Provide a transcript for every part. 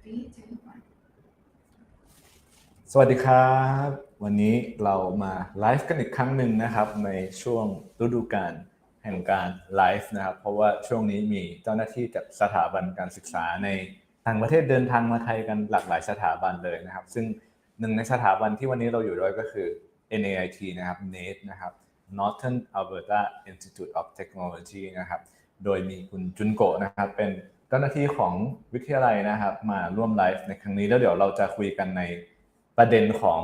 สวัสดีครับวันนี้เรามาไลฟ์กันอีกครั้งหนึ่งนะครับในช่วงฤดูกาลแห่งการไลฟ์นะครับเพราะว่าช่วงนี้มีเจ้าหน้าที่จากสถาบันการศึกษาในต่างประเทศเดินทางมาไทยกันหลากหลายสถาบันเลยนะครับซึ่งหนึ่งในสถาบันที่วันนี้เราอยู่ด้วยก็คือ Nait นะครับ Nait นะครับ Northern Alberta Institute of Technology นะครับโดยมีคุณจุนโกะนะครับเป็นเจ้าหน้าที่ของวิทยาลัยนะครับมาร่วมไลฟ์ในครั้งนี้แล้วเดี๋ยวเราจะคุยกันในประเด็นของ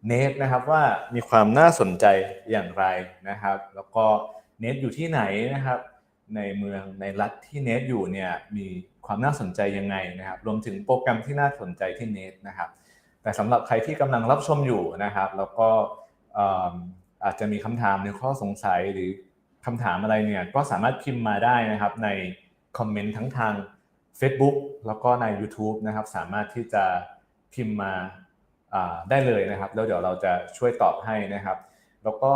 เนทนะครับว่ามีความน่าสนใจอย่างไรนะครับแล้วก็เนทอยู่ที่ไหนนะครับในเมืองในรัฐที่เนทอยู่เนี่ยมีความน่าสนใจยังไงนะครับรวมถึงโปรแกรมที่น่าสนใจที่เนทนะครับแต่สำหรับใครที่กำลังรับชมอยู่นะครับแล้วก็อาจจะมีคำถามในข้อสงสัยหรือคำถามอะไรเนี่ยก็สามารถพิมพ์มาได้นะครับในคอมเมนต์ทั้งทาง Facebook แล้วก็ใน YouTube นะครับสามารถที่จะพิมพ์มาได้เลยนะครับแล้วเดี๋ยวเราจะช่วยตอบให้นะครับแล้วก็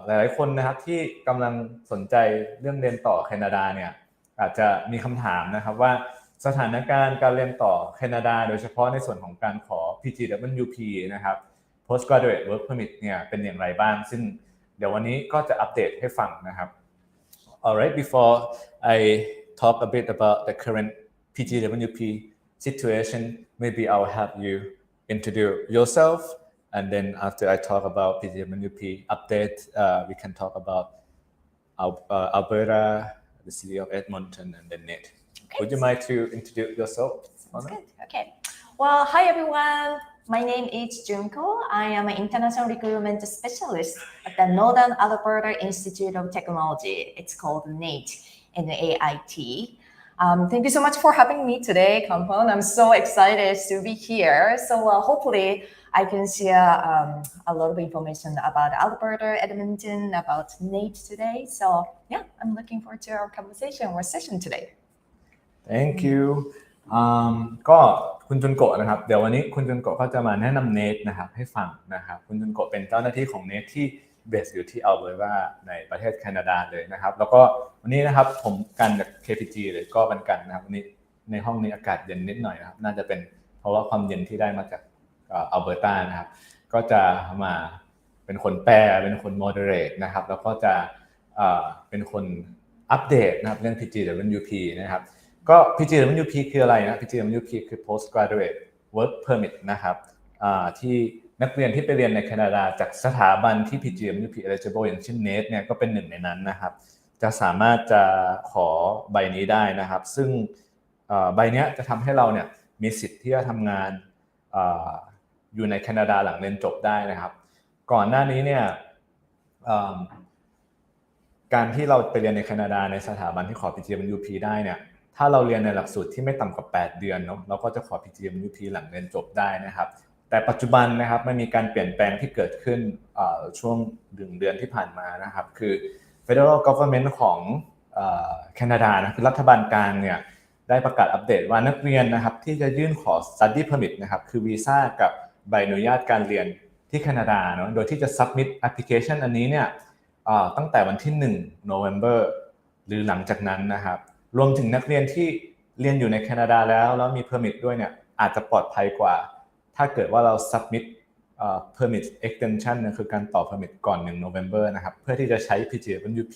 หลายๆคนนะครับที่กำลังสนใจเรื่องเรียนต่อแคนาดาเนี่ยอาจจะมีคำถามนะครับว่าสถานการณ์การเรียนต่อแคนาดาโดยเฉพาะในส่วนของการขอ Pgwp นะครับ Postgraduate Work Permit เนี่ยเป็นอย่างไรบ้างซึ่งเดี๋ยววันนี้ก็จะอัปเดตให้ฟังนะครับ Alright, before I talk a bit about the current Pgwp situation, maybe I'll have you introduce yourself, and then after I talk about Pgwp update, we can talk about Alberta, the city of Edmonton, and then Nait. Okay. Would you mind to introduce yourself? Sounds good. Okay. Well, hi everyone. My name is Junko. I am an international recruitment specialist at the Northern Alberta Institute of Technology. It's called Nait, N-A-I-T. Thank you so much for having me today, Compound. I'm so excited to be here. So hopefully I can share a lot of information about Alberta, Edmonton, about Nait today. So yeah, I'm looking forward to our conversation or session today. Thank you. ก็คุณจุนโกะนะครับเดี๋ยววันนี้คุณจุนโกะก็จะมาแนะนำเนทนะครับให้ฟังนะครับคุณจุนโกะเป็นเจ้าหน้าที่ของเนทที่เบสอยู่ที่อัลเบอร์ตาในประเทศแคนาดาเลยนะครับแล้วก็วันนี้นะครับผมกันจาก KPG เลยก็เป็นกันนะครับวันนี้ในห้องนี้อากาศเย็นนิดหน่อยนะครับน่าจะเป็นเพราะว่าความเย็นที่ได้มาจากอัลเบอร์ตานะครับก็จะมาเป็นคนแปลเป็นคน moderate นะครับแล้วก็จะเป็นคนอัปเดตนะครับเรื่อง Pgwp นะครับก็ Pgwp คืออะไรนะ Pgwp คือ Postgraduate Work Permit นะครับที่นักเรียนที่ไปเรียนในแคนาดาจากสถาบันที่ Pgwp eligible อย่างเช่น Nait เนี่ยก็เป็นหนึ่งในนั้นนะครับจะสามารถจะขอใบนี้ได้นะครับซึ่งใบนี้จะทำให้เราเนี่ยมีสิทธิ์ที่จะทำงานอยู่ในแคนาดาหลังเรียนจบได้นะครับก่อนหน้านี้เนี่ยการที่เราไปเรียนในแคนาดาในสถาบันที่ขอ Pgwp ได้เนี่ยถ้าเราเรียนในหลักสูตรที่ไม่ต่ำกว่า8เดือนเนาะเราก็จะขอ Pgwp หลังเรียนจบได้นะครับแต่ปัจจุบันนะครับมันมีการเปลี่ยนแปลงที่เกิดขึ้นช่วง1เดือนที่ผ่านมานะครับคือ Federal Government ของแคนาดานะคือรัฐบาลกลางเนี่ยได้ประกาศอัปเดตว่านักเรียนนะครับที่จะยื่นขอ Study Permit นะครับคือวีซ่ากับใบอนุญาตการเรียนที่แคนาดาเนาะโดยที่จะ Submit Application อันนี้เนี่ยตั้งแต่วันที่1 November หรือหลังจากนั้นนะครับรวมถึงนักเรียนที่เรียนอยู่ในแคนาดาแล้วมี Permit ด้วยเนี่ยอาจจะปลอดภัยกว่าถ้าเกิดว่าเรา submit permit extension นะคือการต่อ permit ก่อน1 November นะครับเพื่อที่จะใช้ Pgwp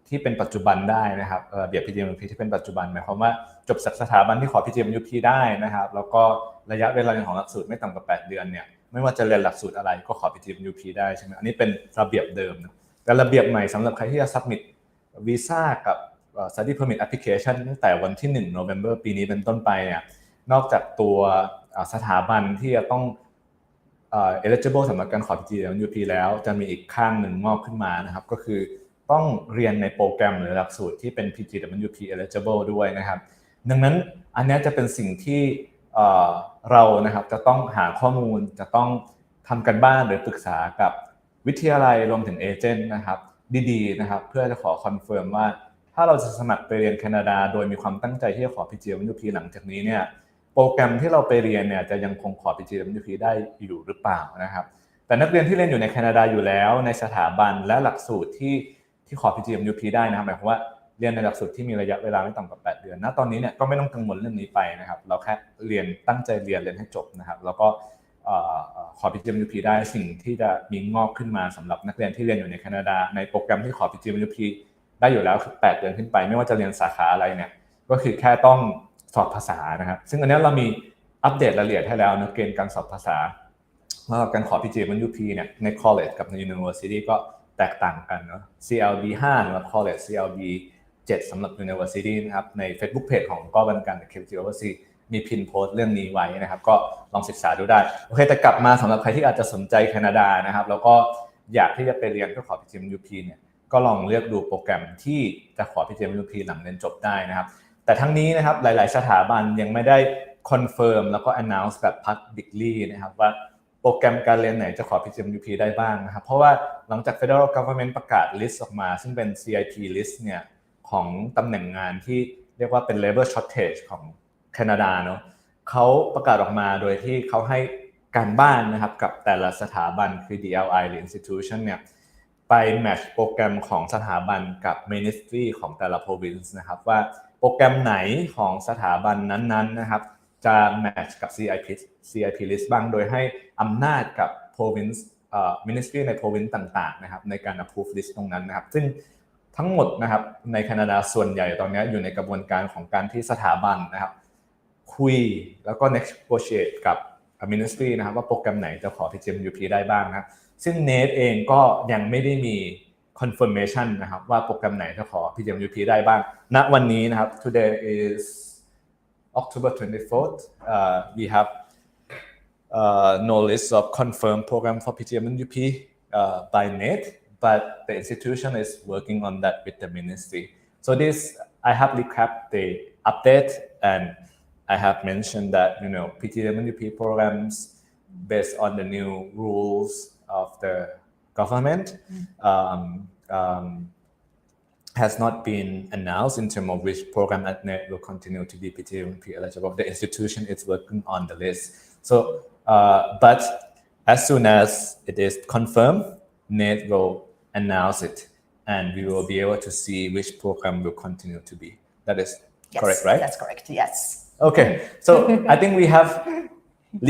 ที่เป็นปัจจุบันได้นะครับระเบียบ Pgwp ที่เป็นปัจจุบันหมายความว่าจบจากสถาบันที่ขอ Pgwp ได้นะครับแล้วก็ระยะเวลาของหลักสูตรไม่ต่ำกว่า8เดือนเนี่ยไม่ว่าจะเรียนหลักสูตรอะไรก็ขอ Pgwp ได้ใช่ไหมอันนี้เป็นระเบียบเดิมนะแต่ระเบียบใหม่สำหรับใครที่จะ submit วีซ่ากับstudy permit application ตั้งแต่วันที่1 November ปีนี้เป็นต้นไปเนี่ยนอกจากตัวสถาบันที่จะต้องeligible สำหรับการขอ Pgwp แล้วจะมีอีกข้างหนึ่งงอกขึ้นมานะครับก็คือต้องเรียนในโปรแกรมหรือหลักสูตรที่เป็น Pgwp eligible ด้วยนะครับดังนั้นอันนี้จะเป็นสิ่งที่เรานะครับจะต้องหาข้อมูลจะต้องทำกันบ้านหรือปรึกษากับวิทยาลัยรวมถึงเอเจนต์นะครับดีๆนะครับเพื่อจะขอคอนเฟิร์มว่าถ้าเราจะสมัครไปเรียนแคนาดาโดยมีความตั้งใจที่จะขอ Pgwp หลังจากนี้เนี่ยโปรแกรมที่เราไปเรียนเนี่ยจะยังคงขอ Pgwp ได้อยู่หรือเปล่านะครับแต่นักเรียนที่เรียนอยู่ในแคนาดาอยู่แล้วในสถาบันและหลักสูตรที่ขอ Pgwp ได้นะครับหมายความว่า เรียนในหลักสูตรที่มีระยะเวลาไม่ต่ำกว่า8เดือนณตอนนี้เนี่ยก็ไม่ต้องกังวลเรื่องนี้ไปนะครับเราแค่เรียนตั้งใจเรียนให้จบนะครับแล้วก็ขอ PWGP ได้สิ่งที่จะมีงอกขึ้นมาสำหรับนักเรียนที่เรียนอยู่ในแคนาดาในโปรแกรมที่ขอ PWGP ได้อยู่แล้วคือ8เดือนขึ้นไปไม่ว่าจะเรียนสาขาอะไรเนี่ยก็คือแค่ต้องสอบภาษานะครับซึ่งอันนี้เรามีอัปเดตรายละเอียดให้แล้วนะเกณฑ์การสอบภาษาว่าการขอ PWGP เนี่ยใน college กับใน university ก็แตกต่างกันเนาะ CLB 5สำหรับ college CLB 7สำหรับ university นะครับใน Facebook page ของกบการ PWGP มีพินโพสต์เรื่องนี้ไว้นะครับก็ลองศึกษาดูได้โอเคแต่กลับมาสำหรับใครที่อาจจะสนใจแคนาดานะครับแล้วก็อยากที่จะไปเรียนเพื่อขอ PWGP เนี่ยก็ลองเลือกดูโปรแกรมที่จะขอ PWGP หลังเรียนจบได้นะครับแต่ทั้งนี้นะครับหลายๆสถาบันยังไม่ได้คอนเฟิร์มแล้วก็ announce แบบ publicly นะครับว่าโปรแกรมการเรียนไหนจะขอ PWGP ได้บ้างนะครับเพราะว่าหลังจาก Federal Government ประกาศ list ออกมาซึ่งเป็น CIP list เนี่ยของตำแหน่งงานที่เรียกว่าเป็น labor shortage ของแคนาดาเนาะเขาประกาศออกมาโดยที่เขาให้การบ้านนะครับกับแต่ละสถาบันคือ DLI หรือ institution เนี่ยไปแมทช์โปรแกรมของสถาบันกับ ministry ของแต่ละ province นะครับว่าโปรแกรมไหนของสถาบันนั้นๆนะครับจะแมทช์กับ CIP list บ้างโดยให้อำนาจกับ province ministry ใน province ต่างๆนะครับในการ approve list ตรงนั้นนะครับซึ่งทั้งหมดนะครับในแคนาดาส่วนใหญ่ตอนนี้อยู่ในกระบวนการของการที่สถาบันนะครับคุยแล้วก็ negotiate กับ ministry นะครับว่าโปรแกรมไหนจะขอ PWGP ได้บ้างนะครับซึ่ง Nait เองก็ยังไม่ได้มี confirmation นะครับว่าโปรแกรมไหนจะขอ PWGP ได้บ้างณวันนี้นะครับ today is October 24th we have no list of confirmed program for PWGP by Nait but the institution is working on that with the ministry so this I have recapped the update and I have mentioned that PWGP programs based on the new rules of the government has not been announced in terms of which program at Nait will continue to be PWGP eligible. The institution is working on the list. So, but as soon as it is confirmed, Nait will announce it, and we will be able to see which program will continue to be. That is correct, right? That's correct. Yes. Okay, so I think we have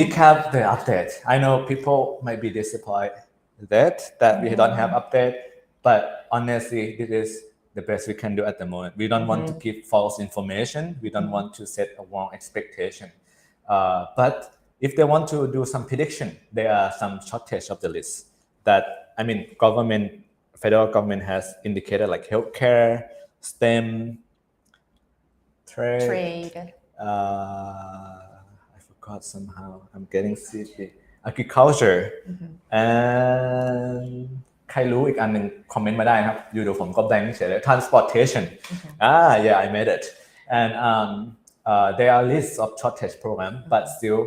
recapped the update. I know people might be disappointed that we don't have update, but honestly, this is the best we can do at the moment. We don't want to give false information. We don't want to set a wrong expectation. But if they want to do some prediction, there are some shortage of the list that, I mean, federal government has indicated like healthcare, STEM, trade. I forgot somehow. I'm getting sleepy. Agriculture and ใครรู้อีกอันหนึ่งคอมเมนต์มาได้ครับอยู่เดี๋ยวผมก็แบงค์เฉยเลย transportation yeah I made it and there are lists of shortage program but still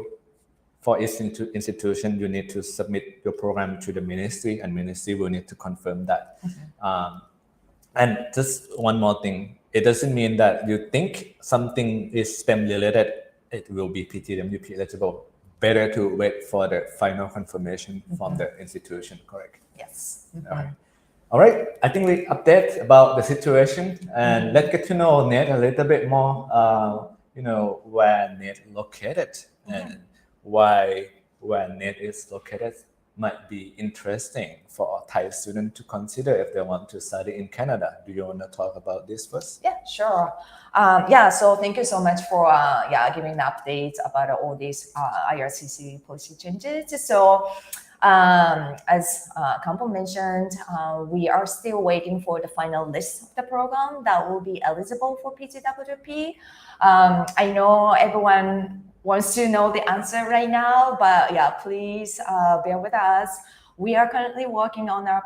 for each institution you need to submit your program to the ministry and ministry will need to confirm that and just one more thing it doesn't mean that you think something is STEM related it will be PWGP eligible better to wait for the final confirmation from the institution correct Yes. All right. I think we update about the situation and let's get to know Nait a little bit more. Where Nait located and why where Nait is located might be interesting for Thai students to consider if they want to study in Canada. Do you want to talk about this first? Yeah, sure. So thank you so much for giving the updates about all these IRCC policy changes. So. As Kampo mentioned, we are still waiting for the final list of the program that will be eligible for PWGP. I know everyone wants to know the answer right now, but please bear with us. We are currently working on our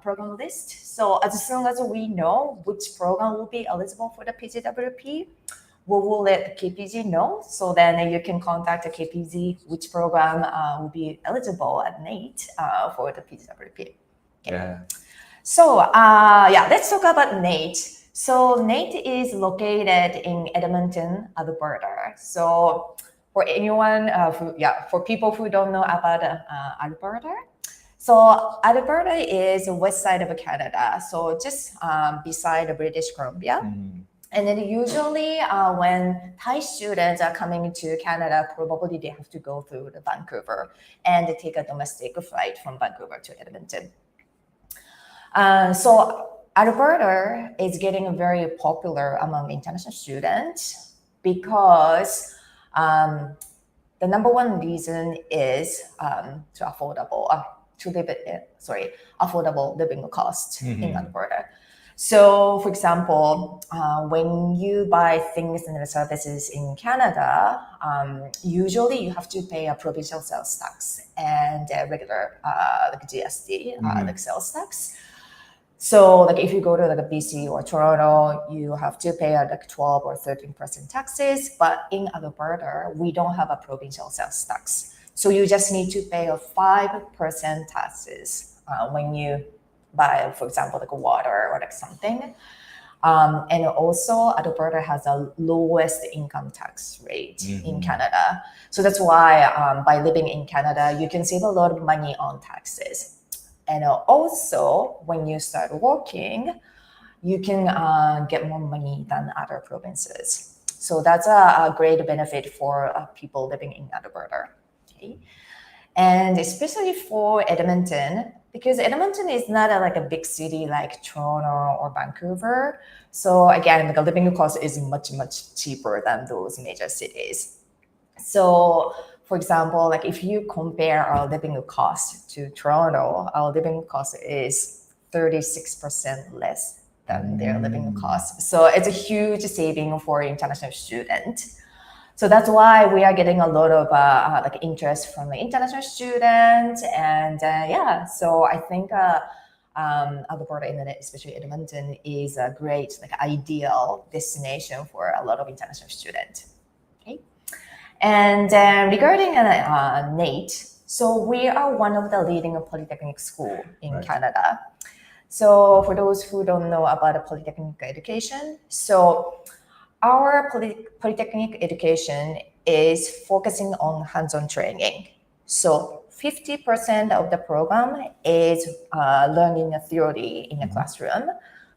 program list. So as soon as we know which program will be eligible for the PWGP, we will let the KPG know. So then you can contact the KPG which program will be eligible at Nait for the PWGP. Okay. Yeah. So let's talk about Nait. So Nait is located in Edmonton, Alberta. So for anyone, for people who don't know about Alberta, So Alberta is the west side of Canada, so just beside British Columbia. And then usually when Thai students are coming to Canada, probably they have to go through the Vancouver and they take a domestic flight from Vancouver to Edmonton. So Alberta is getting very popular among international students because the number one reason is affordable living cost in Alberta. So, for example, when you buy things and services in Canada, usually you have to pay a provincial sales tax and a regular like GST, like sales tax. So, like if you go to like a BC or Toronto, you have to pay like 12 or 13% taxes. But in Alberta, we don't have a provincial sales tax. So you just need to pay a 5% taxes when you buy, for example, like water or like something. And also Alberta has the lowest income tax rate in Canada. So that's why by living in Canada, you can save a lot of money on taxes. And also when you start working, you can get more money than other provinces. So that's a great benefit for people living in Alberta. Okay. And especially for Edmonton, because Edmonton is not like a big city like Toronto or Vancouver. So again, like a living cost is much, much cheaper than those major cities. So for example, like if you compare our living cost to Toronto, our living cost is 36% less than their living cost. So it's a huge saving for international students. So that's why we are getting a lot of like interest from the international students, and so I think Alberta, especially Edmonton, is a great like ideal destination for a lot of international students. Okay, and regarding Nait, so we are one of the leading polytechnic school in Canada. So for those who don't know about the polytechnic education, so our polytechnic education is focusing on hands-on training. So 50% of the program is learning the theory in the classroom,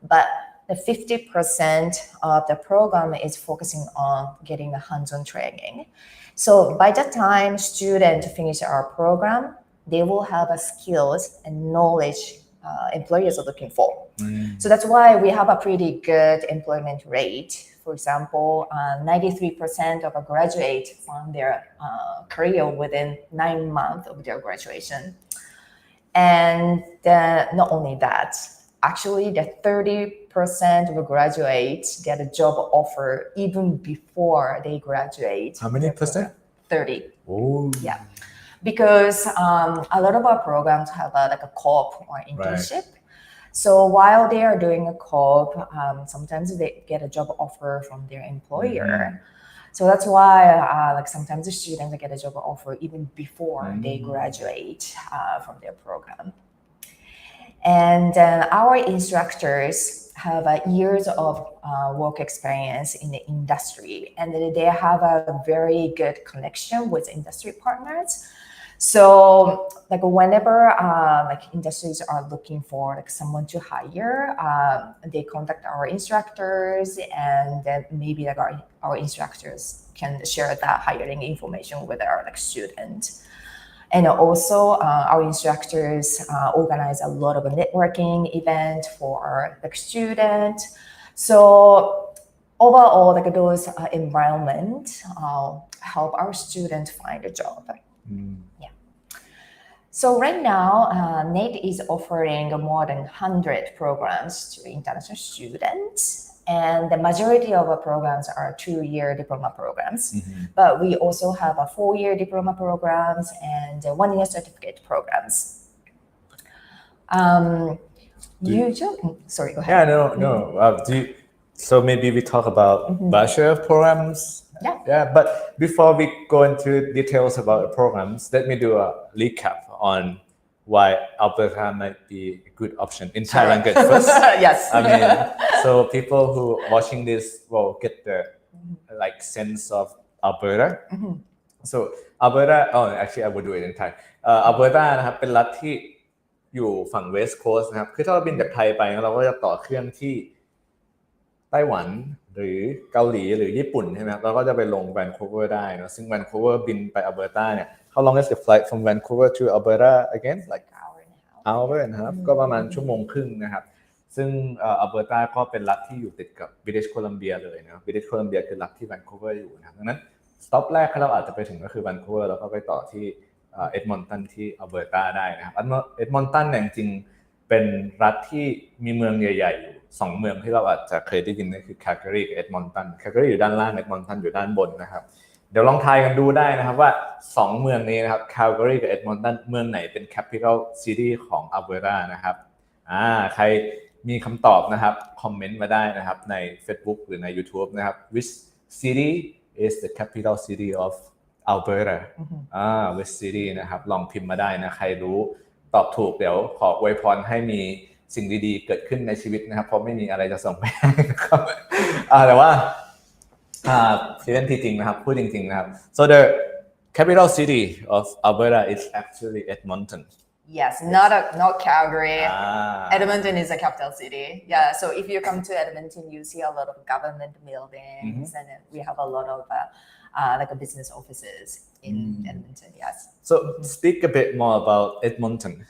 but the 50% of the program is focusing on getting the hands-on training. So by the time students finish our program, they will have a skills and knowledge employers are looking for. So that's why we have a pretty good employment rate. For example, 93% of a graduate found their career within 9 months of their graduation. And not only that, actually the 30% of graduates get a job offer even before they graduate. How many percent? 30. Oh. Yeah. Because a lot of our programs have like a co-op or internship. Right. So while they are doing a co-op, sometimes they get a job offer from their employer. So that's why like sometimes the students get a job offer even before they graduate from their program. And our instructors have years of work experience in the industry, and they have a very good connection with industry partners. So like whenever like industries are looking for like someone to hire, they contact our instructors, and then maybe like our instructors can share that hiring information with our like student. And also our instructors organize a lot of networking events for our like student. So overall, like those environment help our students find a job. Yeah. So right now, Nait is offering more than 100 programs to international students. And the majority of our programs are 2-year diploma programs. But we also have a 4-year diploma programs and 1-year certificate programs. Sorry, go ahead. Yeah, no. So maybe we talk about Bachelor programs. Yeah, but before we go into details about the programs, let me do a recap on why Alberta might be a good option in Thai language first. Yes. I mean, so people who watching this will get the like sense of Alberta. So Alberta, actually I will do it in Thai. Alberta นะครับเป็นรัฐที่ อยู่ฝั่ง West Coast นะครับคือถ้าเราบินจากไทยไปเราก็จะต่อเครื่องที่ไต้หวันหรือเกาหลีหรือญี่ปุ่นใช่ไหมครับเราก็จะไปลงแวนคูเวอร์ได้นะซึ่งแวนคูเวอร์บินไป Alberta เนี่ย How long is the flight from Vancouver to Alberta again like hour and a half ก็ประมาณชั่วโมงครึ่งนะครับซึ่งAlberta ก็เป็นรัฐที่อยู่ติดกับ British Columbia เลยนะ British Columbia คือรัฐที่ Vancouver อยู่นะครับดังนั้นสต็อปแรกที่เราอาจจะไปถึงก็คือ Vancouver แล้วก็ไปต่อที่เอ็ดมอนตันที่ Alberta ได้นะครับเอ็ดมอนตันเนี่ยจริงๆเป็นรัฐที่มีเมืองใหญ่ๆอยู่2เมืองที่เราอาจจะเคยได้ยินนั่นคือ Calgary กับ Edmonton Calgary อยู่ด้านล่าง Edmonton อยู่ด้านบนนะครับเดี๋ยวลองทายกันดูได้นะครับว่า2เมืองนี้นะครับ Calgary กับ Edmonton เมืองไหนเป็น capital city ของ Alberta นะครับใครมีคำตอบนะครับคอมเมนต์มาได้นะครับใน Facebook หรือใน YouTube นะครับ Which city is the capital city of Alberta Which city นะครับลองพิมพ์มาได้นะใครรู้ตอบถูกเดี๋ยวขออวยพรให้มีสิ่งดีๆเกิดขึ้นในชีวิตนะครับเพราะไม่มีอะไรจะส่งไปให้นะครับแต่ว่าเรื่องที่จริงนะครับพูดจริงๆนะครับ so the capital city of Alberta is actually Edmonton Yes, not Calgary. Edmonton is a capital city. Yeah, so if you come to Edmonton, you see a lot of government buildings, and we have a lot of like business offices in Edmonton. Yes. So speak a bit more about Edmonton.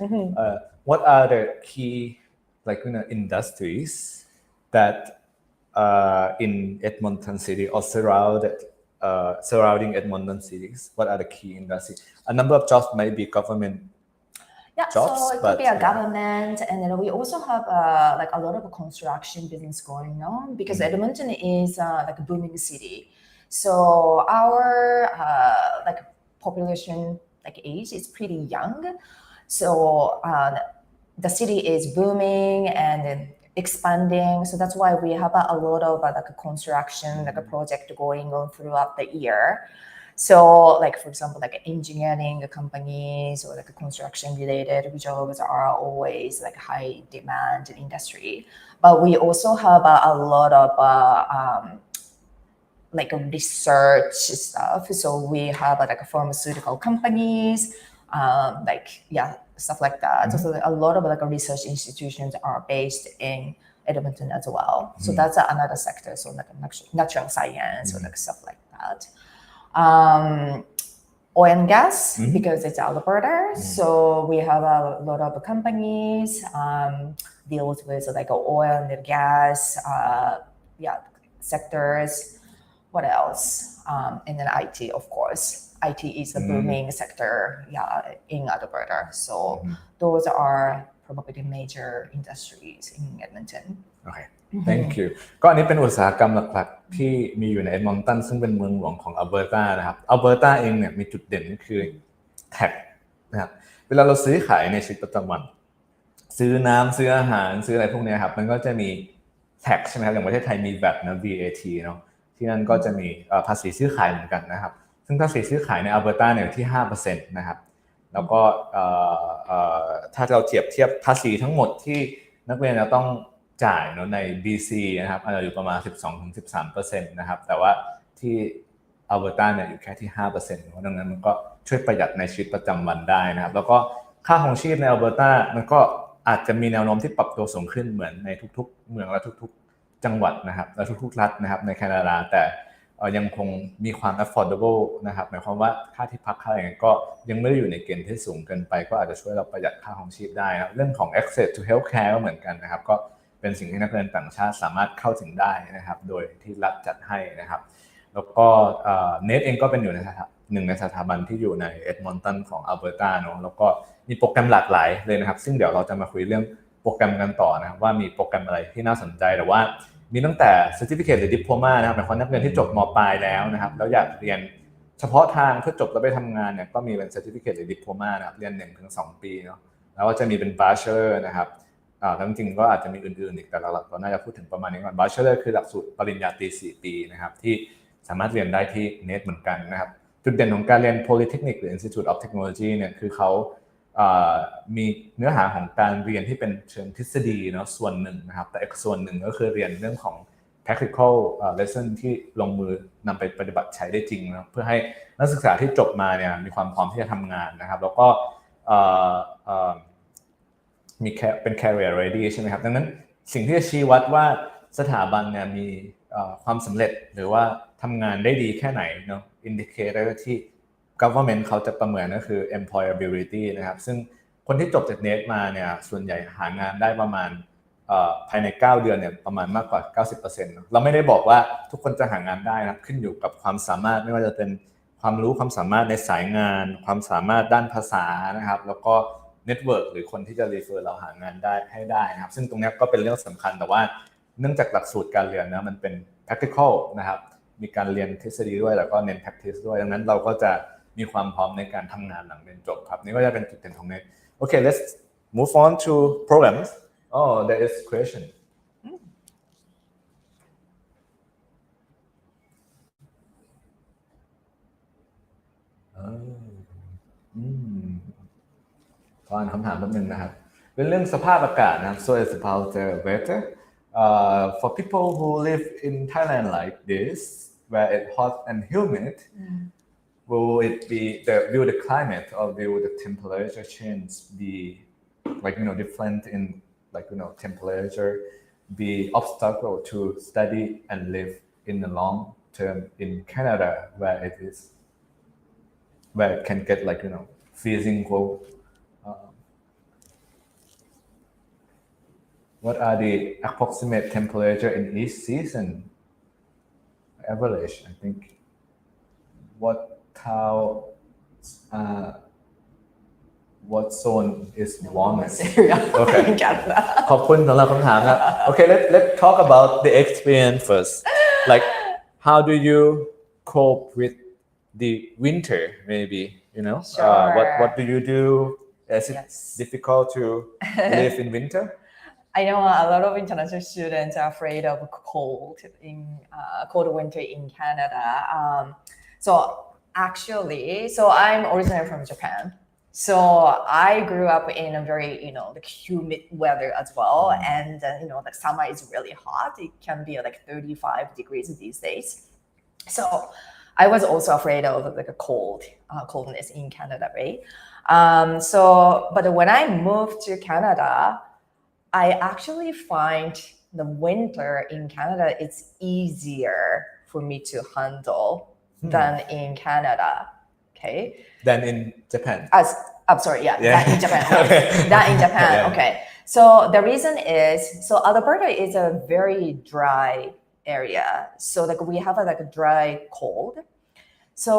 What are the key industries that in Edmonton City or surrounding Edmonton cities? What are the key industries? A number of jobs might be government. Yeah, jobs, so it could be a government, and then we also have like a lot of construction business going on because Edmonton is like a booming city. So our like population like age is pretty young. So the city is booming and expanding. So that's why we have a lot of like a construction like a project going on throughout the year. So like for example like engineering companies or like construction related jobs are always like high demand industry, but we also have a lot of like research stuff. So we have like pharmaceutical companies, like stuff like that. So a lot of like research institutions are based in Edmonton as well. So that's another sector. So like natural science or like stuff like that. Oil and gas because it's Alberta. So we have a lot of companies deals with like oil and gas sectors. What else? And then IT, of course. IT is a booming sector in Alberta. So those are probably the major industries in Edmonton. Okay. Thank you ก็อันนี้เป็นอุตสาหกรรมหลักๆที่มีอยู่ในเอ็ดมอนตันซึ่งเป็นเมืองหลวงของอัลเบอร์ตานะครับอัลเบอร์ตาเองเนี่ยมีจุดเด่นคือแท็กนะครับเวลาเราซื้อขายในชีวิตประจำวันซื้อน้ำซื้ออาหารซื้ออะไรพวกนี้ครับมันก็จะมีแท็กใช่ไหมครับอย่างประเทศไทยมี VAT นะ VAT เนาะที่นั่นก็จะมีภาษีซื้อขายเหมือนกันนะครับซึ่งภาษีซื้อขายในอัลเบอร์ตาเนี่ยที่ 5% นะครับแล้วก็ถ้าเราเทียบภาษีทั้งหมดที่นักเรียนจะต้องจ่ายเนาะใน BC นะครับอาจจะอยู่ประมาณ 12-13% นะครับแต่ว่าที่อัลเบอร์ตาเนี่ยอยู่แค่ที่ 5% เพราะดังนั้นมันก็ช่วยประหยัดในชีวิตประจำวันได้นะครับแล้วก็ค่าครองชีพในอัลเบอร์ตามันก็อาจจะมีแนวโน้มที่ปรับตัวสูงขึ้นเหมือนในทุกๆเมืองและทุกๆจังหวัดนะครับและทุกๆรัฐนะครับในแคนาดาแต่ยังคงมีความ affordable นะครับหมายความว่าค่าที่พักค่าอะไรก็ยังไม่ได้อยู่ในเกณฑ์ที่สูงเกินไปก็อาจจะช่วยเราประหยัดค่าครองชีพได้ครับเรื่องของ access to healthcare ก็เหมือนกันนะครับก็เป็นสิ่งที่นักเรียนต่างชาติสามารถเข้าถึงได้นะครับโดยที่รัฐจัดให้นะครับแล้วก็เนทเองก็เป็นอยู่ในหนึ่งในสถาบันที่อยู่ในเอ็ดมอนตันของอัลเบอร์ตาเนาะแล้วก็มีโปรแกรมหลากหลายเลยนะครับซึ่งเดี๋ยวเราจะมาคุยเรื่องโปรแกรมกันต่อนะครับว่ามีโปรแกรมอะไรที่น่าสนใจแต่ว่ามีตั้งแต่ Certificate หรือ Diploma นะครับหมายความนักเรียนที่จบม.ปลายแล้วนะครับแล้วอยากเรียนเฉพาะทางเพื่อจบแล้วไปทำงานเนี่ยก็มีเป็น Certificate หรือ Diploma นะครับเรียน 1-2 ปีเนาะแล้วก็จะมีเป็น Bachelor นะครับแล้วจริงๆก็อาจจะมีอื่นๆอีกแต่หลักๆเราน่าจะพูดถึงประมาณนี้ก่อน Bachelor คือหลักสูตรปริญญาตรี4 ปีนะครับที่สามารถเรียนได้ที่ NET เหมือนกันนะครับจุดเด่นของการเรียน Polytechnic หรือ Institute of Technology เนี่ยคือเขามีเนื้อหาของการเรียนที่เป็นเชิงทฤษฎีเนาะส่วนหนึ่งนะครับแต่อีกส่วนหนึ่งก็คือเรียนเรื่องของ practical lesson ที่ลงมือนำไปปฏิบัติใช้ได้จริงนะเพื่อให้นักศึกษาที่จบมาเนี่ยมีความพร้อมที่จะทำงานนะครับแล้วก็ มีเป็น career ready ใช่ไหมครับดังนั้นสิ่งที่จะชี้วัดว่าสถาบันเนี่ยมีความสำเร็จหรือว่าทำงานได้ดีแค่ไหนเนาะ indicator ที่ government เขาจะประเมินก็คือ employability นะครับซึ่งคนที่จบจาก Nait มาเนี่ยส่วนใหญ่หางานได้ประมาณภายใน9 เดือนเนี่ยประมาณมากกว่า 90% เราไม่ได้บอกว่าทุกคนจะหางานได้นะขึ้นอยู่กับความสามารถไม่ว่าจะเป็นความรู้ความสามารถในสายงานความสามารถด้านภาษานะครับแล้วก็เน็ตเวิร์กหรือคนที่จะ refer เราหางานได้ให้ได้นะครับซึ่งตรงนี้ก็เป็นเรื่องสำคัญแต่ว่าเนื่องจากหลักสูตรการเรียนนะมันเป็น practical นะครับมีการเรียนทฤษฎีด้วยแล้วก็เน้น practice ด้วยดังนั้นเราก็จะมีความพร้อมในการทำงานหลังเรียนจบครับนี่ก็จะเป็นจุดเด่นของNait Okay let's move on to programs Oh there is questionขออ่านคำถามแป๊บนึงนะครับเป็นเรื่องสภาพอากาศนะครับ so it's about the weather for people who live in Thailand like this where it's hot and humid will it be will the climate or will the temperature change be like different in like temperature be obstacle to study and live in the long term in Canada where it is where it can get like freezing cold what are the approximate temperature in each season average I think what zone is warmest okay ขอบคุณสำหรับคำถามครับ okay let's talk about the experience first like how do you cope with the winter maybe Sure. what do you do is it difficult to live in winter I know a lot of international students are afraid of cold winter in Canada. So I'm originally from Japan. So I grew up in a very, like humid weather as well. And, the summer is really hot. It can be like 35 degrees these days. So I was also afraid of like a coldness in Canada, right? But when I moved to Canada, I actually find the winter in Canada, it's easier for me to handle than in Canada, okay? Than in Japan. I'm sorry, than in Japan. Right? Than in Japan, okay. So the reason is, Alberta is a very dry area. So like we have a dry cold. So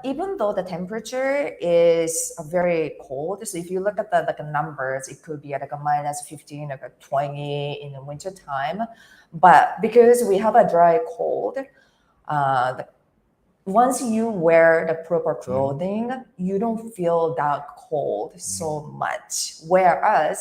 even though the temperature is very cold, so if you look at the numbers, it could be at like a -15, like a 20 in the winter time. But because we have a dry cold, once you wear the proper clothing, you don't feel that cold so much. Whereas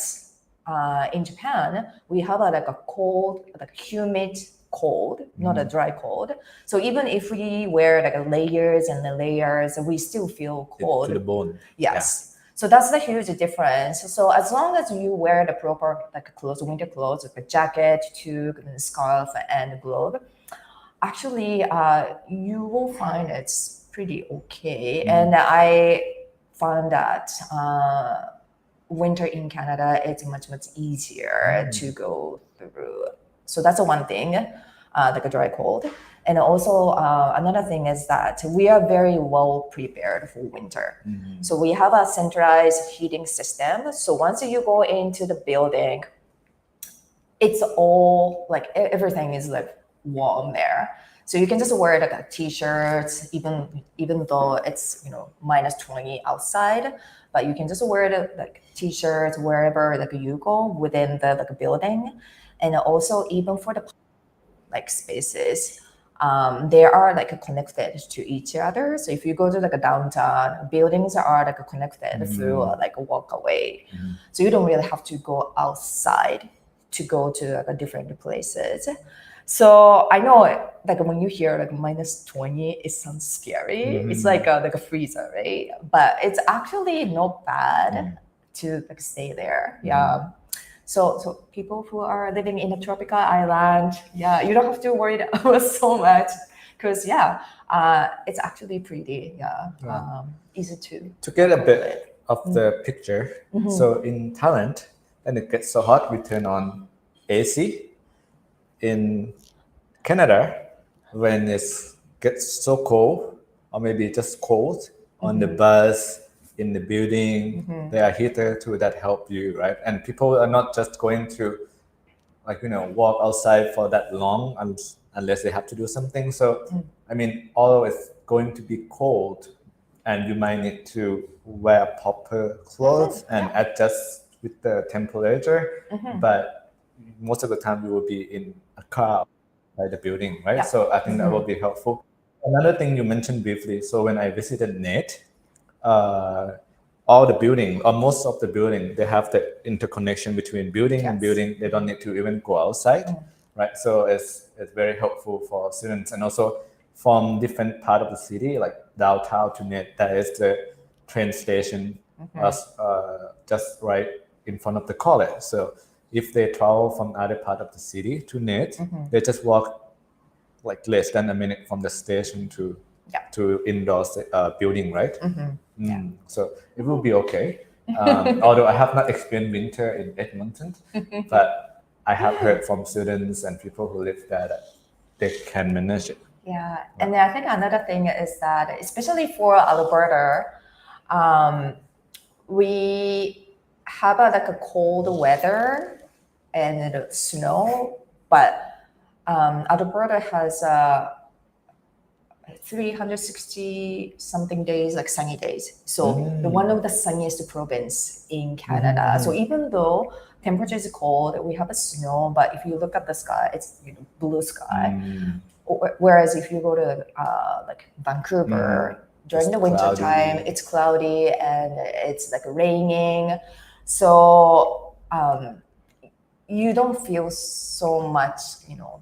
in Japan, we have like a cold, like humid cold, not a dry cold. So even if we wear like layers and the layers, we still feel cold. To the bone. Yes. So that's the huge difference. So as long as you wear the proper like clothes, winter clothes, like a jacket, toque, scarf, and glove, actually you will find it's pretty okay. And I found that winter in Canada it's much easier to go through. So that's the one thing, like a dry cold. And also another thing is that we are very well prepared for winter. So we have a centralized heating system. So once you go into the building, it's all like everything is like warm there. So you can just wear like a t-shirt, even though it's -20 outside, but you can just wear the like t-shirts wherever like you go within the like building. And also even for the like spaces, they are like connected to each other. So if you go to like a downtown, buildings are like connected through like a walkway. So you don't really have to go outside to go to like a different places. So I know like when you hear like -20, it sounds scary. It's like a freezer, right? But it's actually not bad to like stay there. So people who are living in a tropical island, you don't have to worry so much because it's actually pretty easy to get a bit of the picture. So in Thailand, and it gets so hot, we turn on AC. In Canada, when it gets so cold, or maybe just cold, on the bus, in the building, there are heaters too that help you, right? And people are not just going to walk outside for that long unless they have to do something. So, I mean, although it's going to be cold and you might need to wear proper clothes and adjust with the temperature, but most of the time you will be in a car by the building, right? So I think that will be helpful. Another thing you mentioned briefly, so when I visited Nait, all the building or most of the building, they have the interconnection between building and building. They don't need to even go outside, right? So it's very helpful for students. And also from different part of the city, like downtown to Nait, there is the train station just right in front of the college. So if they travel from other part of the city to Nait, they just walk like less than a minute from the station to indoor building, right? So it will be okay. Although I have not experienced winter in Edmonton, but I have heard from students and people who live there that they can manage it. Yeah, and I think another thing is that, especially for Alberta, we have a cold weather and snow, but Alberta has 360 something days, like sunny days. So one of the sunniest province in Canada. So even though temperature is cold, we have a snow, but if you look at the sky, it's blue sky. Whereas if you go to like Vancouver, during the winter time, it's cloudy and it's like raining. So you don't feel so much,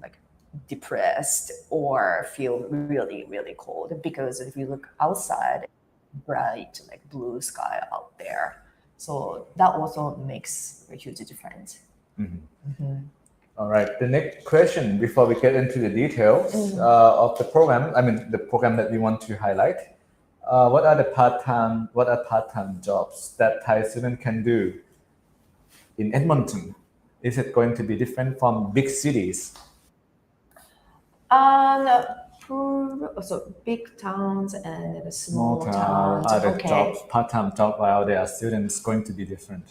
like depressed or feel really, really cold, because if you look outside, bright, like blue sky out there. So that also makes a huge difference. All right. The next question, before we get into the details of the program, I mean the program that we want to highlight. What are part-time jobs that Thai students can do in Edmonton? Is it going to be different from big cities? So big towns and small towns. Are the jobs, part-time job while they are students, going to be different?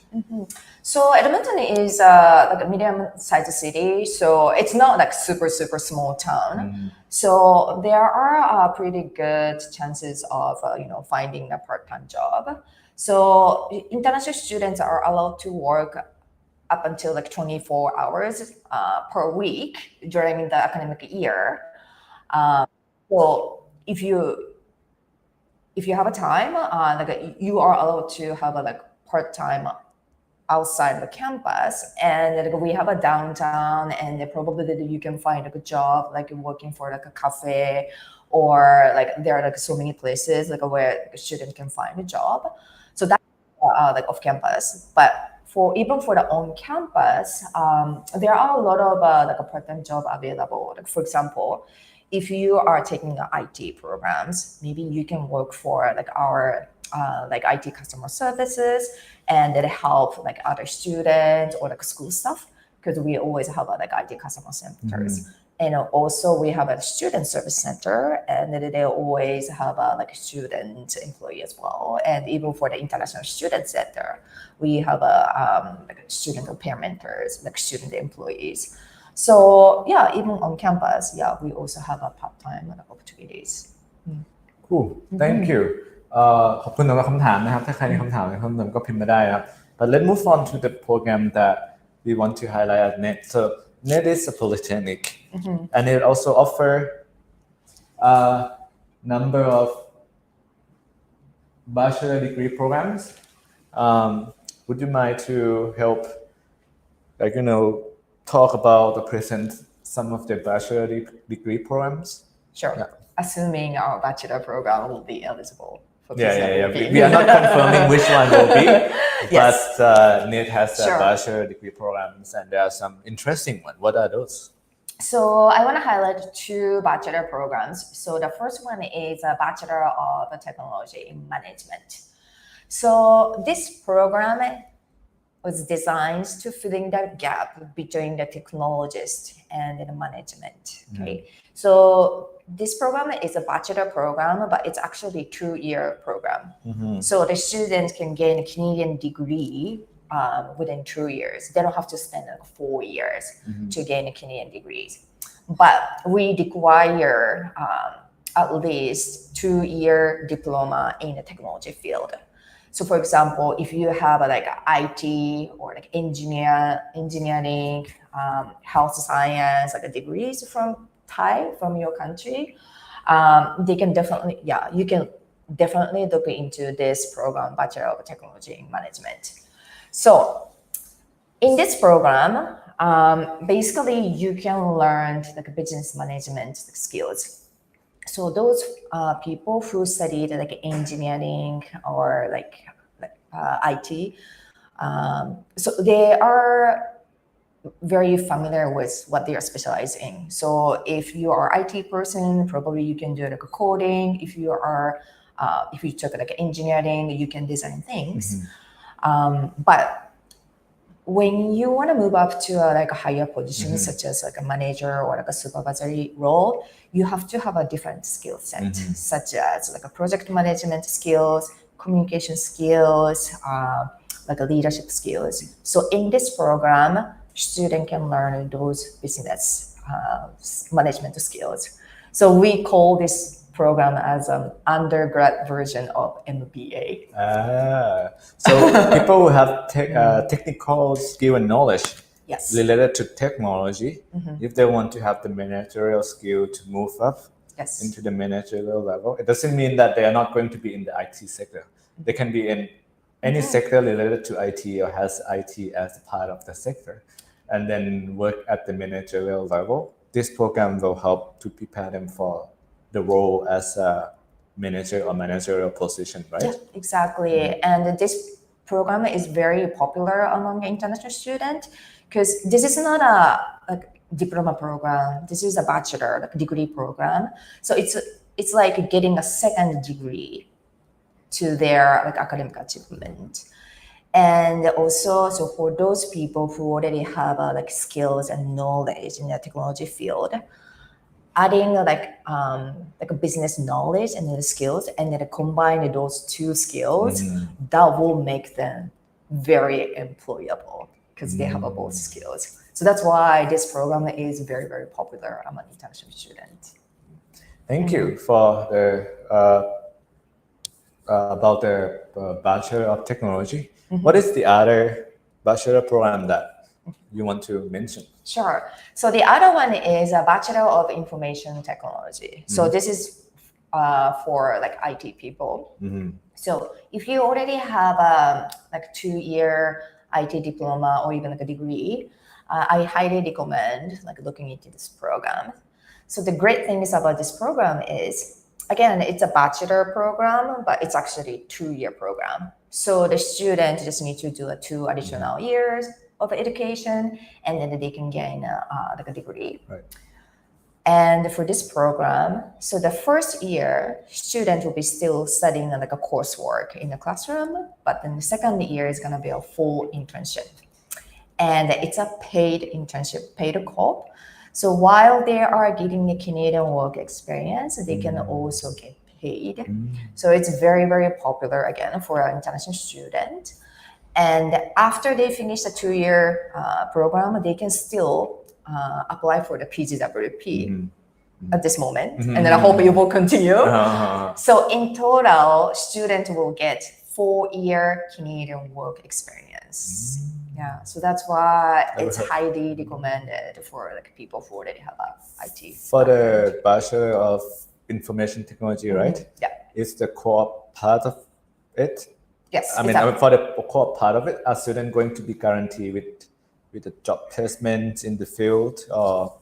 So Edmonton is like a medium-sized city, so it's not like super small town. So there are pretty good chances of finding a part-time job. So international students are allowed to work up until like 24 hours per week during the academic year. So if you have a time, like you are allowed to have a like part-time outside the campus, and like, we have a downtown, and probably you can find a good job like working for like a cafe, or like there are like so many places like where a student can find a job. So that's like off campus, but even for the on campus, there are a lot of like a part-time job available. Like for example, if you are taking IT programs, maybe you can work for like our like IT customer services, and it help like other students or like school stuff, because we always have like IT customer centers. And also we have a student service center, and they always have like a student employee as well. And even for the international student center, we have like student peer mentors, like student employees. So yeah, even on campus, we also have a part-time opportunities. Cool. Thank you. ขอบคุณสำหรับคำถามนะครับถ้าใครมีคำถามอะไรเพิ่มเติมก็พิมพ์มาได้ครับ But let's move on to the program that we want to highlight at Nait. So Nait is a polytechnic, and it also offer a number of bachelor degree programs. Would you mind to help, like talk about or present some of the bachelor degree programs? Sure. Yeah. Assuming our bachelor program will be eligible. Yeah. We are not confirming which one will be, but Nait has bachelor degree programs, and there are some interesting ones. What are those? So I want to highlight two bachelor programs. So the first one is a Bachelor of Technology in Management. So this program was designed to fill in that gap between the technologist and the management. Okay, so this program is a bachelor program, but it's actually a 2-year program. So the students can gain a Canadian degree within 2 years. They don't have to spend like 4 years to gain a Canadian degrees. But we require at least 2-year diploma in the technology field. So for example, if you have like IT or like engineering, health science, like degrees from Thai, from your country, they can definitely, you can definitely look into this program, Bachelor of Technology in Management. So in this program, basically you can learn like business management skills. So those people who studied like engineering or like IT, so they are very familiar with what they are specialized in. So if you are IT person, probably you can do like a coding. If you took like engineering, you can design things. But when you want to move up to like a higher position, such as like a manager or like a supervisory role, you have to have a different skill set, such as like a project management skills, communication skills, like a leadership skills. So in this program, student can learn those business management skills. So we call this program as an undergrad version of MBA. So people who have technical skill and knowledge Yes. related to technology, if they want to have the managerial skill to move up Yes. into the managerial level, it doesn't mean that they are not going to be in the IT sector. They can be in any sector related to IT or has IT as part of the sector, and then work at the managerial level. This program will help to prepare them for the role as a manager or managerial position, right? Yeah, exactly. And this program is very popular among international students because this is not a diploma program. This is a bachelor degree program. So it's like getting a second degree to their like academic achievement. And also, so for those people who already have like skills and knowledge in the technology field, adding like a business knowledge and the skills, and then combine those two skills, that will make them very employable because they have both skills. So that's why this program is very, very popular among international students. Thank you for the about the Bachelor of Technology. What is the other bachelor program that you want to mention? Sure. So the other one is a Bachelor of Information Technology. So this is for like IT people. So if you already have a like 2-year IT diploma or even like a degree, I highly recommend like looking into this program. So the great things about this program is, again, it's a bachelor program, but it's actually a 2-year program. So the student just need to do 2 additional years of education, and then they can gain like a degree. Right. And for this program, so the first year, student will be still studying like a coursework in the classroom, but then the second year is going to be a full internship. And it's a paid internship, paid co-op. So while they are getting the Canadian work experience, they can also get paid. So it's very, very popular again for an international student. And after they finish the 2-year program, they can still apply for the Pgwp at this moment. And then I hope it will continue. So in total, students will get 4-year Canadian work experience. Yeah, so that's why it's highly recommended for like people who already have IT. For the Bachelor of Information Technology, right? Yeah. Is the co-op part of it? Yes. I mean, exactly. for the co-op part of it, are students going to be guaranteed with the job placement in the field, or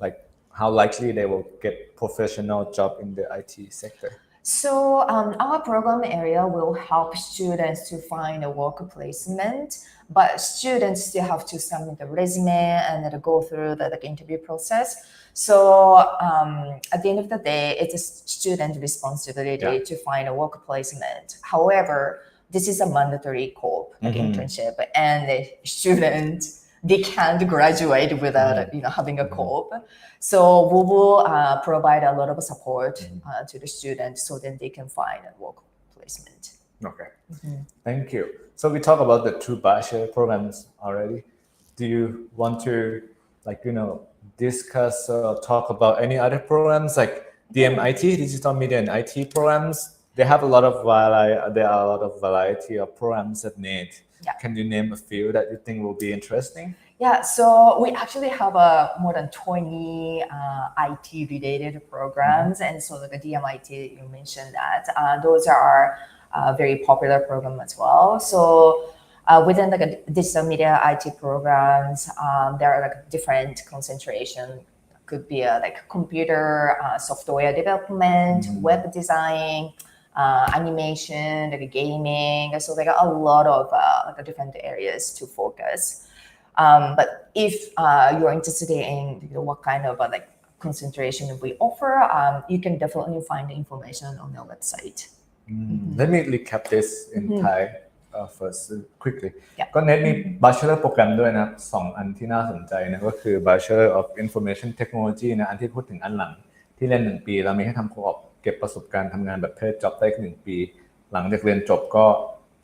like how likely they will get professional job in the IT sector? So our program area will help students to find a work placement, but students still have to submit the resume and then go through the interview process. So at the end of the day, it's a student responsibility to find a work placement. However, this is a mandatory co-op internship, and the student they can't graduate without having a co-op. So we will provide a lot of support to the students so that they can find a work placement. Okay, thank you. So we talked about the two bachelor programs already. Do you want to discuss or talk about any other programs like DMIT, Digital Media and IT programs? There are a lot of variety of programs at Nait. Yeah. Can you name a few that you think will be interesting? Yeah, so we actually have more than 20 IT related programs, and so the DMIT, you mentioned that those are very popular program as well. So within the digital media IT programs, there are different concentration. Could be computer software development, web design, animation, gaming. So there are a lot of different areas to focus. But if you're interested in what kind of concentration we offer, you can definitely find the information on our website. Let me recap this in Thai first quickly ก็ Nait มี Bachelor โปรแกรมด้วยนะครับ2อันที่น่าสนใจนะก็คือ Bachelor of Information Technology นะอันที่พูดถึงอันหลังที่เรียน1ปีเรามีให้ทำโคออปเก็บประสบการณ์ทำงานแบบเพศ job ได้1ปีหลังจากเรียนจบก็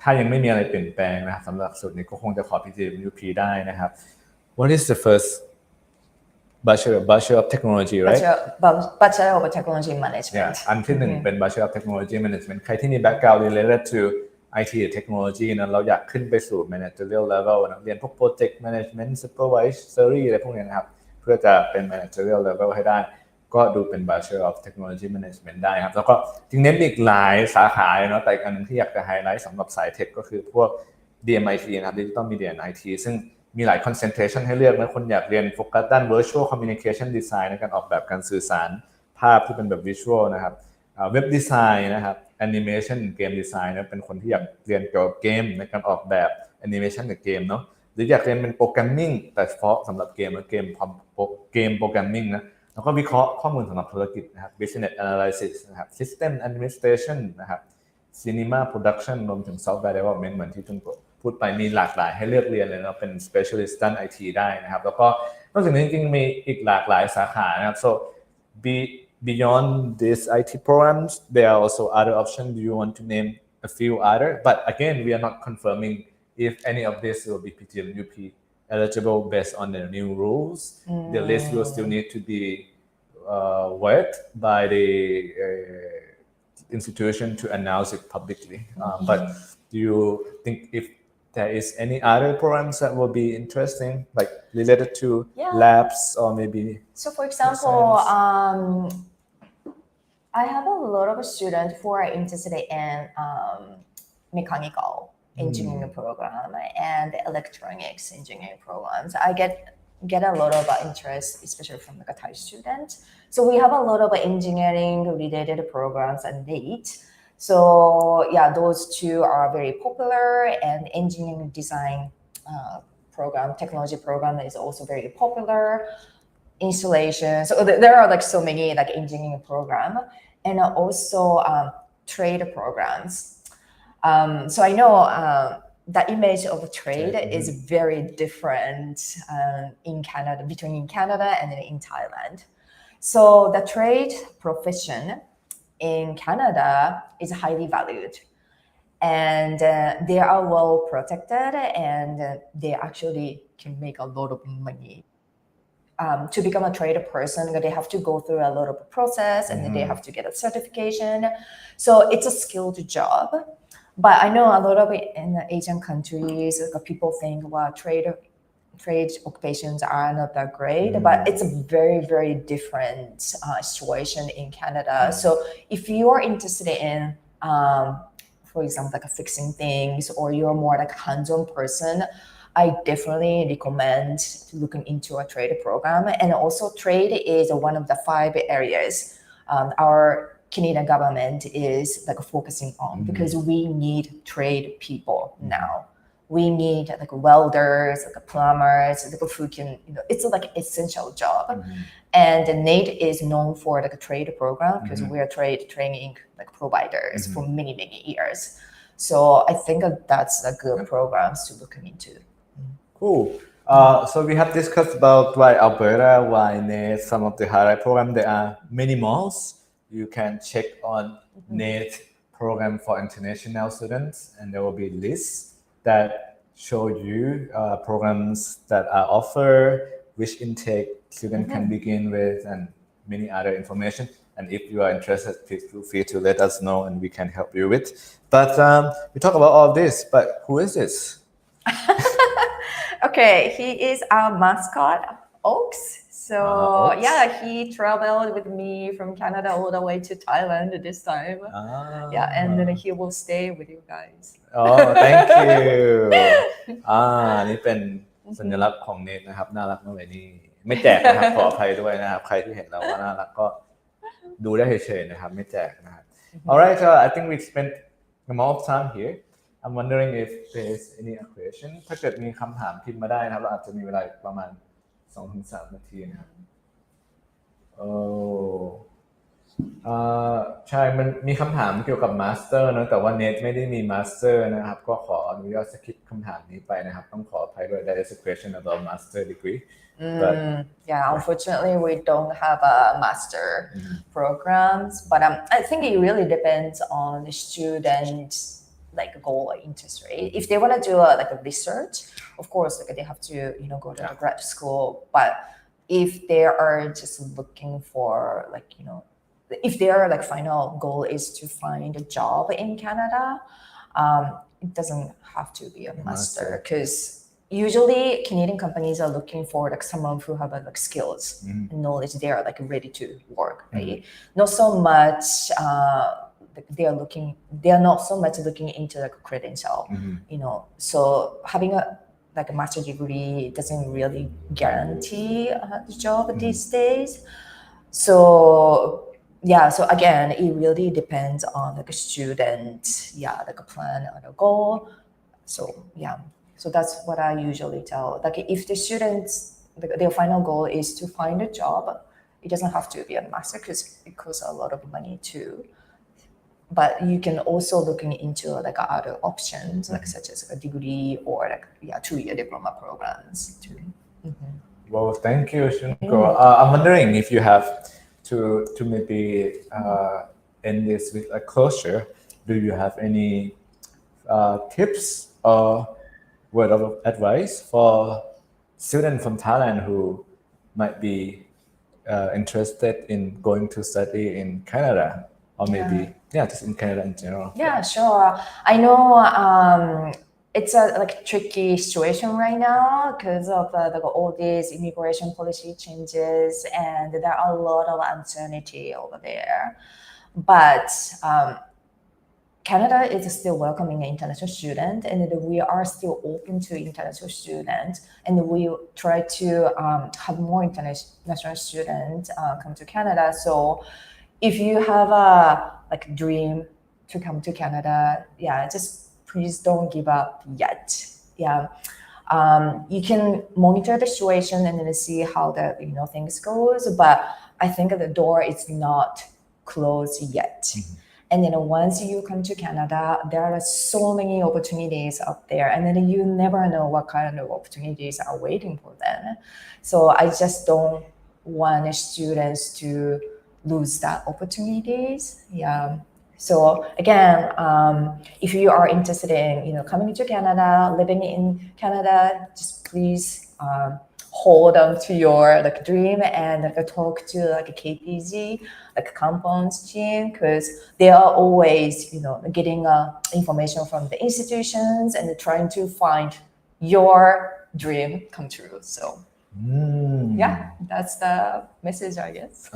ถ้ายังไม่มีอะไรเปลี่ยนแปลงนะครับสำหรับสูตรนี้ก็คงจะขอ PWGP ได้นะครับ What is the first Bachelor of Technology, right? Bachelor of Technology Management. อันที่1เป็น Bachelor of Technology Management ใครที่มี background related to IT Technology นะเราอยากขึ้นไปสู่ managerial level นะเรียนพวก project management supervisory อะไรพวกนี้นะครับเพื่อจะเป็น managerial level ให้ได้ก็ดูเป็น Bachelor of Technology Management ได้ครับแล้วก็จริงๆมีอีกหลายสาขาเนาะแต่อีกอันนึงที่อยากจะไฮไลท์สำหรับสายเทคก็คือพวก DMIT นะครับ Digital Media and IT ซึ่งมีหลาย concentration ให้เลือกนะคนอยากเรียนโฟกัสด้าน virtual communication design ในการออกแบบการสื่อสารภาพที่เป็นแบบ visual นะครับเว็บดีไซน์นะครับ animation game design นะเป็นคนที่อยากเรียนเกี่ยวกับเกมในการออกแบบ animation กับเกมเนาะหรืออยากเรียนเป็น programming แต่เฉพาะสำหรับเกมและเกม programming นะแล้วก็วิเคราะห์ข้อมูลสำหรับธุรกิจนะครับ business analysis นะครับ system administration นะครับ cinema production รวมถึง software development เหมือนที่จุนโกพูดไปมีหลากหลายให้เลือกเรียนเลยนะเป็น specialist ด้าน IT ได้นะครับแล้วก็นอกจากนี้จริงๆมีอีกหลากหลายสาขานะครับ so beyond these IT programs there are also other options. Do you want to name a few other? But again we are not confirming if any of this will be PWGP eligible based on the new rules. The list will still need to be worked by the institution to announce it publicly. But do you think if there is any other programs that will be interesting, like related to labs or maybe? So, for example, I have a lot of students who are interested in mechanical engineering program and electronics engineering programs. I get a lot of interest, especially from the Thai students. So we have a lot of engineering related programs at Nait. So yeah, those two are very popular, and engineering design program, technology program is also very popular. Installation. So there are so many engineering program, and also trade programs. So I know the image of trade is very different in Canada, between Canada and in Thailand. So the trade profession in Canada is highly valued, and they are well protected, and they actually can make a lot of money. To become a trader person, they have to go through a lot of process, and then they have to get a certification. So it's a skilled job. But I know a lot of it in the Asian countries, people think, well, trade occupations are not that great, but it's a very, very different situation in Canada. So if you are interested in, for example, fixing things, or you're more a hands-on person, I definitely recommend looking into a trade program. And also trade is one of the 5 areas our Canadian government is focusing on, because we need trade people now. We need welders, plumbers, who can, it's essential job. And Nait is known for a trade program, because we are trade training providers for many, many years. So I think that's a good programs to look into. Cool. So we have discussed about why Alberta, why Nait, some of the highlight programs. There are many malls. You can check on Nait program for international students, and there will be lists that show you programs that are offered, which intake student can begin with, and many other information. And if you are interested, please feel free to let us know, and we can help you with. But we talk about all this. But who is this? Okay, he is our mascot, Oaks. So Oaks. yeah, he traveled with me from Canada all the way to Thailand this time. Yeah, and then he will stay with you guys. Oh, thank you. นี่เป็นสัญลักษณ์ของเนทนะครับน่ารักมากเลยนี่ไม่แจกนะครับขออภัยด้วยนะครับใครที่เห็นเราว่าน่ารักก็ดูได้เฉยๆนะครับไม่แจกนะครับ Alright, I think we spent amount of time here. I'm wondering if there's any question. ถ้าเกิดมีคำถามพิมพ์มาได้นะครับเราอาจจะมีเวลาประมาณ 2-3 นาทีนะครับใช่มันมีคำถามเกี่ยวกับมาสเตอร์นะแต่ว่าเนทไม่ได้มีมาสเตอร์นะครับก็ขออนุญาตสคิปคำถามนี้ไปนะครับต้องขออภัยด้วย There is a question about master degree. But, yeah, unfortunately, we don't have a master programs, but I think it really depends on the student's like goal or interest, right? If they want to do like a research, of course, like they have to go to the grad school. But if they are just looking for like if their like final goal is to find a job in Canada, it doesn't have to be a master because usually Canadian companies are looking for like someone who have like skills and knowledge. They are like ready to work, right? Not so much. They are not so much looking into like a credential, So having a master degree doesn't really guarantee the job these days. So again, it really depends on like a student, like a plan or a goal. So that's what I usually tell. Like if the students, their final goal is to find a job, it doesn't have to be a master because it costs a lot of money too. But you can also looking into like other options, like such as a degree or like 2-year diploma programs too. Well, thank you, Shunko. I'm wondering if you have to maybe end this with a closure. Do you have any tips or word of advice for students from Thailand who might be interested in going to study in Canada or maybe just in Canada in general? Yeah, sure. I know it's a like tricky situation right now because of all these immigration policy changes and there are a lot of uncertainty over there. But Canada is still welcoming international students and we are still open to international students and we try to have more international students come to Canada. So if you have a like dream to come to Canada, just please don't give up yet. You can monitor the situation and then see how the things goes, but I think the door is not closed yet. And then once you come to Canada, there are so many opportunities out there, and then you never know what kind of opportunities are waiting for them. So I just don't want students to lose that opportunities. So again, if you are interested in coming to Canada, living in Canada, just please hold on to your like dream and like talk to like a KPG, like compounds team, because they are always getting information from the institutions and trying to find your dream come true. So that's the message, I guess.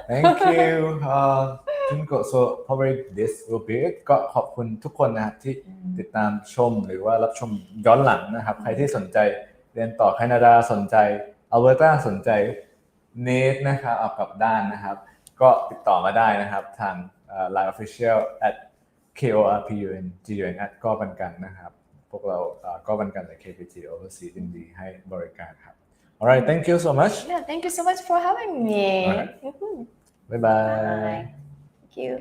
Thank you. So probably this will be it. ก็ขอบคุณทุกคนนะครับที่ติดตามชมหรือว่ารับชมย้อนหลังนะครับใครที่สนใจเรียนต่อแคนาดาสนใจอัลเบอร์ตาสนใจเนทนะครับเอากลับด้านนะครับก็ติดต่อมาได้นะครับทาง Line Official @KORPUNGUN ก็บันกันนะครับพวกเราก็บันกันใน KPT Overseas ยินดีให้บริการครับ Alright, thank you so much. Thank you so much for having me. Alright. Bye-bye. Thank you.